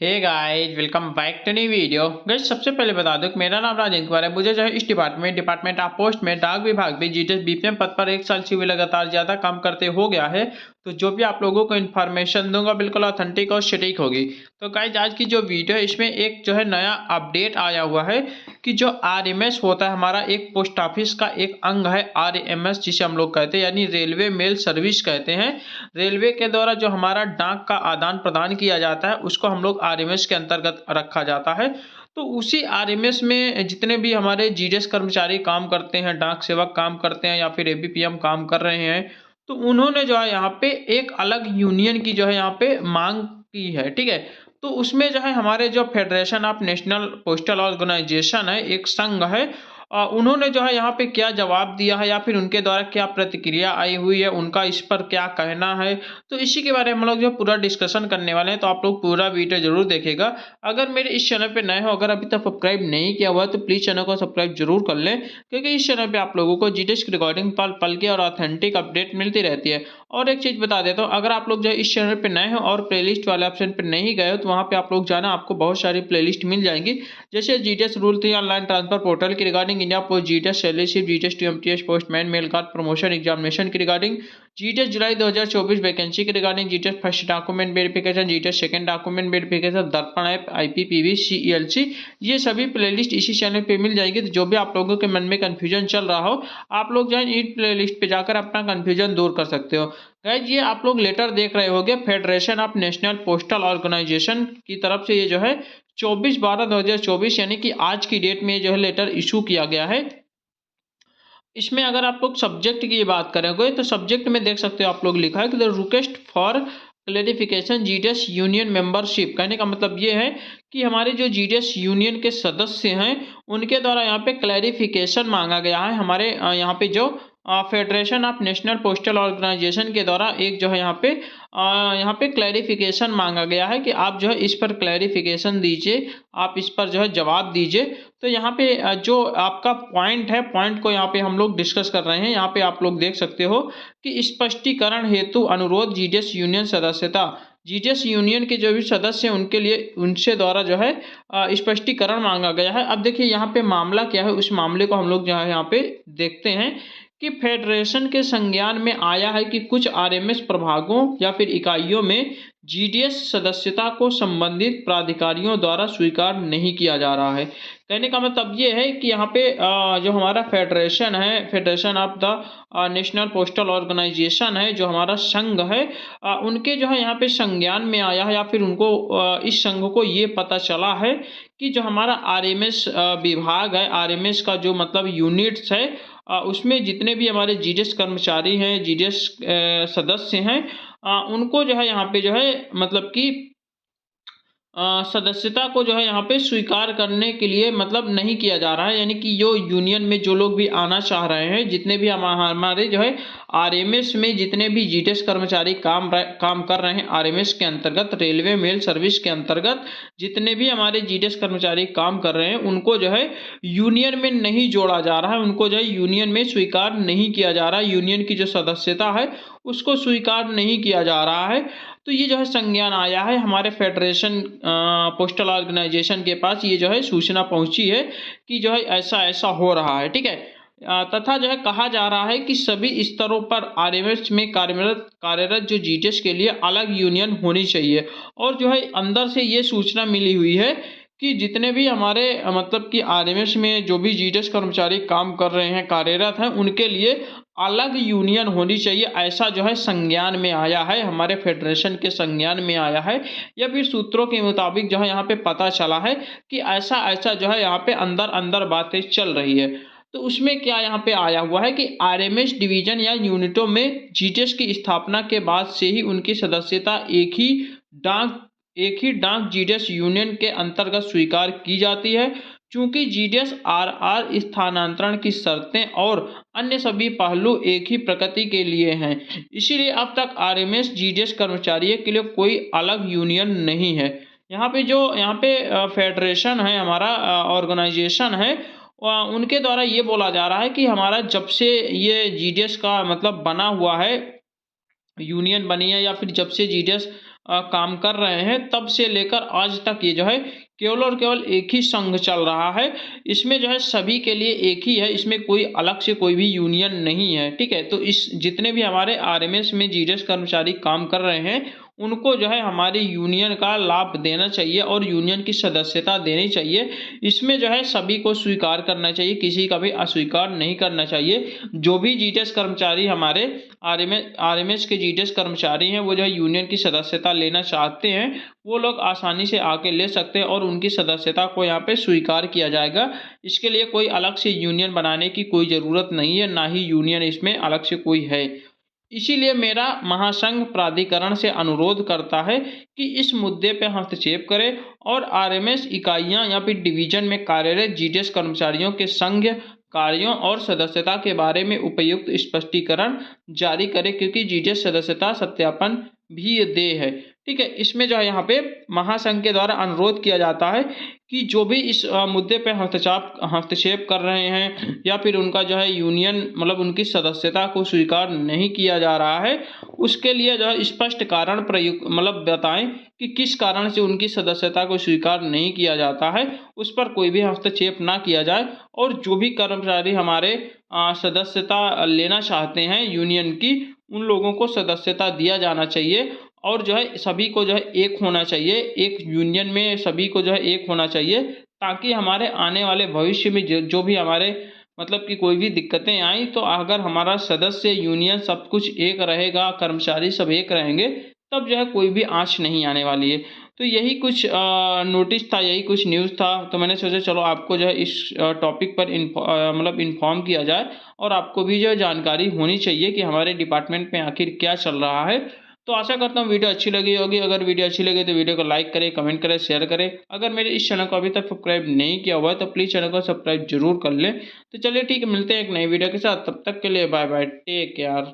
Hey guys, welcome back to new video. Guys, सबसे पहले बता दूं कि मेरा नाम राजेंद्र कुमार है। मुझे जो है इस डिपार्टमेंट ऑफ पोस्ट में डाक विभाग में जीटीएस बीपीएम पद पर 1 साल से भी लगातार ज्यादा काम करते हो गया है। तो जो भी आप लोगों को इन्फॉर्मेशन दूंगा बिल्कुल ऑथेंटिक और सटीक होगी। तो गाइस, आज की जो वीडियो है इसमें एक जो है नया अपडेट आया हुआ है कि जो आरएमएस होता है हमारा एक पोस्ट ऑफिस का एक अंग है। आरएमएस जिसे हम लोग कहते हैं यानी रेलवे मेल सर्विस कहते हैं। रेलवे के द्वारा जो हमारा डाक का आदान प्रदान किया जाता है उसको हम लोग आरएमएस के अंतर्गत रखा जाता है। तो उसी आरएमएस में जितने भी हमारे जीडीएस कर्मचारी काम करते हैं, डाक सेवक काम करते हैं या फिर एबीपीएम काम कर रहे हैं, तो उन्होंने जो है यहाँ पे एक अलग यूनियन की जो है यहाँ पे मांग की है। ठीक है, तो उसमें जो है हमारे जो federation of national postal organisation है, एक संघ है, उन्होंने जो है यहाँ पे क्या जवाब दिया है या फिर उनके द्वारा क्या प्रतिक्रिया आई हुई है, उनका इस पर क्या कहना है, तो इसी के बारे में हम लोग जो पूरा डिस्कशन करने वाले हैं। तो आप लोग पूरा वीडियो जरूर देखेगा। अगर मेरे इस चैनल पे नए हो, अगर अभी तक सब्सक्राइब नहीं किया हुआ है तो प्लीज चैनल को सब्सक्राइब जरूर कर लें, क्योंकि इस चैनल पे आप लोगों को जीडीएस की रिकॉर्डिंग पल पल की और ऑथेंटिक अपडेट मिलती रहती है। और एक चीज बता देता हूँ, अगर आप लोग जो इस चैनल पे नए हो और प्लेलिस्ट वाले ऑप्शन पे नहीं गए हो तो वहाँ पे आप लोग जाना, आपको बहुत सारी प्लेलिस्ट मिल जाएंगी। जैसे GDS rule 3 online transfer portal की regarding India post GDS salary GDS to MTS postman mail guard promotion examination की रिगार्डिंग जीडीएस जुलाई 2024 वैकेंसी की regarding GDS first document verification GDS second document verification Darpan app IPPB CELC, ये सभी playlist इसी channel पे मिल जाएगी। तो जो भी आप लोगों के मन में कंफ्यूजन चल रहा हो, आप लोग जो है इन प्लेलिस्ट पे जाकर अपना कंफ्यूजन दूर कर सकते हो। गाइज, ये आप लोग लेटर देख रहे होंगे federation of national postal organisation की तरफ से, ये जो है 24/12/2024 यानी कि आज की डेट में जो है लेटर इशू किया गया है। इसमें अगर आप लोग सब्जेक्ट की बात करेंगे तो सब्जेक्ट में देख सकते हो आप लोग लिखा है कि the request for clarification GDS union membership. कहने का मतलब ये है कि हमारे जो जीडीएस यूनियन के सदस्य हैं उनके द्वारा यहाँ पे क्लैरिफिकेशन मांगा गया है। हमारे यहाँ पे जो federation of national postal organisation के द्वारा एक जो है यहाँ पे क्लैरिफिकेशन मांगा गया है कि आप जो है इस पर क्लैरिफिकेशन दीजिए, आप इस पर जो है जवाब दीजिए। तो यहाँ पे जो आपका पॉइंट है, पॉइंट को यहाँ पे हम लोग डिस्कस कर रहे हैं। यहाँ पे आप लोग देख सकते हो कि स्पष्टीकरण हेतु अनुरोध जीडीएस यूनियन सदस्यता। जीडीएस यूनियन के जो भी सदस्य हैं उनके लिए उनसे द्वारा जो है स्पष्टीकरण मांगा गया है। अब देखिए यहाँ पे मामला क्या है, उस मामले को हम लोग जो है यहाँ पे देखते हैं कि फेडरेशन के संज्ञान में आया है कि कुछ आरएमएस प्रभागों या फिर इकाइयों में जीडीएस सदस्यता को संबंधित प्राधिकारियों द्वारा स्वीकार नहीं किया जा रहा है। कहने का मतलब ये है कि यहाँ पे जो हमारा फेडरेशन है, federation of the national postal organisation है, जो हमारा संघ है, उनके जो है यहाँ पे संज्ञान में आया है या फिर उनको इस संघ को ये पता चला है कि जो हमारा आरएमएस विभाग है, आरएमएस का जो मतलब यूनिट्स है, उसमें जितने भी हमारे जीडीएस कर्मचारी हैं, जीडीएस सदस्य हैं, उनको जो है यहाँ पे जो है मतलब कि सदस्यता को जो है यहाँ पे स्वीकार करने के लिए मतलब नहीं किया जा रहा है। यानी कि जो यूनियन में जो लोग भी आना चाह रहे हैं, जितने भी हमारे जो है आरएमएस में जितने भी जीडीएस कर्मचारी काम कर रहे हैं, आरएमएस के अंतर्गत रेलवे मेल सर्विस के अंतर्गत जितने भी हमारे जीडीएस कर्मचारी काम कर रहे हैं उनको जो है यूनियन में नहीं जोड़ा जा रहा है, उनको जो है यूनियन में स्वीकार नहीं किया जा रहा है। यूनियन की जो सदस्यता है उसको स्वीकार नहीं किया जा रहा है। तो ये जो है संज्ञान आया है हमारे फेडरेशन पोस्टल ऑर्गेनाइजेशन के पास, ये जो है सूचना पहुंची है कि जो है ऐसा ऐसा हो रहा है। ठीक है, तथा जो है कहा जा रहा है कि सभी स्तरों पर आरएमएस में कार्यरत जो जीडीएस के लिए अलग यूनियन होनी चाहिए। और जो है अंदर से ये सूचना मिली हुई है कि जितने भी हमारे मतलब कि आरएमएस में जो भी जीडीएस कर्मचारी काम कर रहे हैं, कार्यरत हैं, उनके लिए अलग यूनियन होनी चाहिए। ऐसा जो है संज्ञान में आया है, हमारे फेडरेशन के संज्ञान में आया है, या फिर सूत्रों के मुताबिक जो है यहाँ पे पता चला है कि ऐसा ऐसा जो है यहाँ पे अंदर अंदर बातें चल रही है। तो उसमें क्या यहाँ पे आया हुआ है कि आरएमएस डिवीजन या यूनिटों में जीडीएस की स्थापना के बाद से ही उनकी सदस्यता एक ही डाक जीडीएस यूनियन के अंतर्गत स्वीकार की जाती है। चूंकि जीडीएस आरआर स्थानांतरण की शर्तें और अन्य सभी पहलू एक ही प्रकृति के लिए हैं, इसीलिए अब तक आरएमएस जीडीएस कर्मचारियों के लिए कोई अलग यूनियन नहीं है। यहाँ पे फेडरेशन है, हमारा ऑर्गेनाइजेशन है, उनके द्वारा ये बोला जा रहा है कि हमारा जब से ये जीडीएस का मतलब बना हुआ है, यूनियन बनी है, या फिर जब से जीडीएस काम कर रहे हैं, तब से लेकर आज तक ये जो है केवल और केवल एक ही संघ चल रहा है। इसमें जो है सभी के लिए एक ही है, इसमें कोई अलग से कोई भी यूनियन नहीं है, ठीक है। तो इस जितने भी हमारे आरएमएस में जीडीएस कर्मचारी काम कर रहे हैं, उनको जो है हमारी यूनियन का लाभ देना चाहिए और यूनियन की सदस्यता देनी चाहिए। इसमें जो है सभी को स्वीकार करना चाहिए, किसी का भी अस्वीकार नहीं करना चाहिए। जो भी जीडीएस कर्मचारी हमारे आरएमएस के जीडीएस कर्मचारी हैं, वो जो है यूनियन की सदस्यता लेना चाहते हैं, वो लोग आसानी से आके ले सकते हैं और उनकी सदस्यता को यहाँ पे स्वीकार किया जाएगा। इसके लिए कोई अलग से यूनियन बनाने की कोई ज़रूरत नहीं है, ना ही यूनियन इसमें अलग से कोई है। इसीलिए मेरा महासंघ प्राधिकरण से अनुरोध करता है कि इस मुद्दे पर हस्तक्षेप करे और आरएमएस इकाइयां या फिर डिवीजन में कार्यरत जीडीएस कर्मचारियों के संघ कार्यों और सदस्यता के बारे में उपयुक्त स्पष्टीकरण जारी करे, क्योंकि जीडीएस सदस्यता सत्यापन भी देय है, ठीक है। इसमें जो है यहाँ पे महासंघ के द्वारा अनुरोध किया जाता है कि जो भी इस मुद्दे पे हस्तक्षेप कर रहे हैं या फिर उनका जो है यूनियन मतलब उनकी सदस्यता को स्वीकार नहीं किया जा रहा है, उसके लिए जो है स्पष्ट कारण प्रयुक्त मतलब बताएं कि किस कारण से उनकी सदस्यता को स्वीकार नहीं किया जाता है, उस पर कोई भी हस्तक्षेप ना किया जाए। और जो भी कर्मचारी हमारे सदस्यता लेना चाहते हैं यूनियन की, उन लोगों को सदस्यता दिया जाना चाहिए और जो है सभी को जो है एक होना चाहिए, एक यूनियन में सभी को जो है एक होना चाहिए, ताकि हमारे आने वाले भविष्य में जो भी हमारे मतलब कि कोई भी दिक्कतें आई, तो अगर हमारा सदस्य यूनियन सब कुछ एक रहेगा, कर्मचारी सब एक रहेंगे, तब जो है कोई भी आँच नहीं आने वाली है। तो यही कुछ नोटिस था, यही कुछ न्यूज़ था। तो मैंने सोचा चलो आपको जो है इस टॉपिक पर मतलब इन्फॉर्म किया जाए और आपको भी जो है जानकारी होनी चाहिए कि हमारे डिपार्टमेंट में आखिर क्या चल रहा है। तो आशा करता हूँ वीडियो अच्छी लगी होगी। अगर वीडियो अच्छी लगी तो वीडियो को लाइक करें, कमेंट करें, शेयर करें। अगर मेरे इस चैनल को अभी तक सब्सक्राइब नहीं किया हुआ है तो प्लीज़ चैनल को सब्सक्राइब जरूर कर लें। तो चलिए ठीक है, मिलते हैं एक नई वीडियो के साथ, तब तक के लिए बाय बाय, टेक केयर।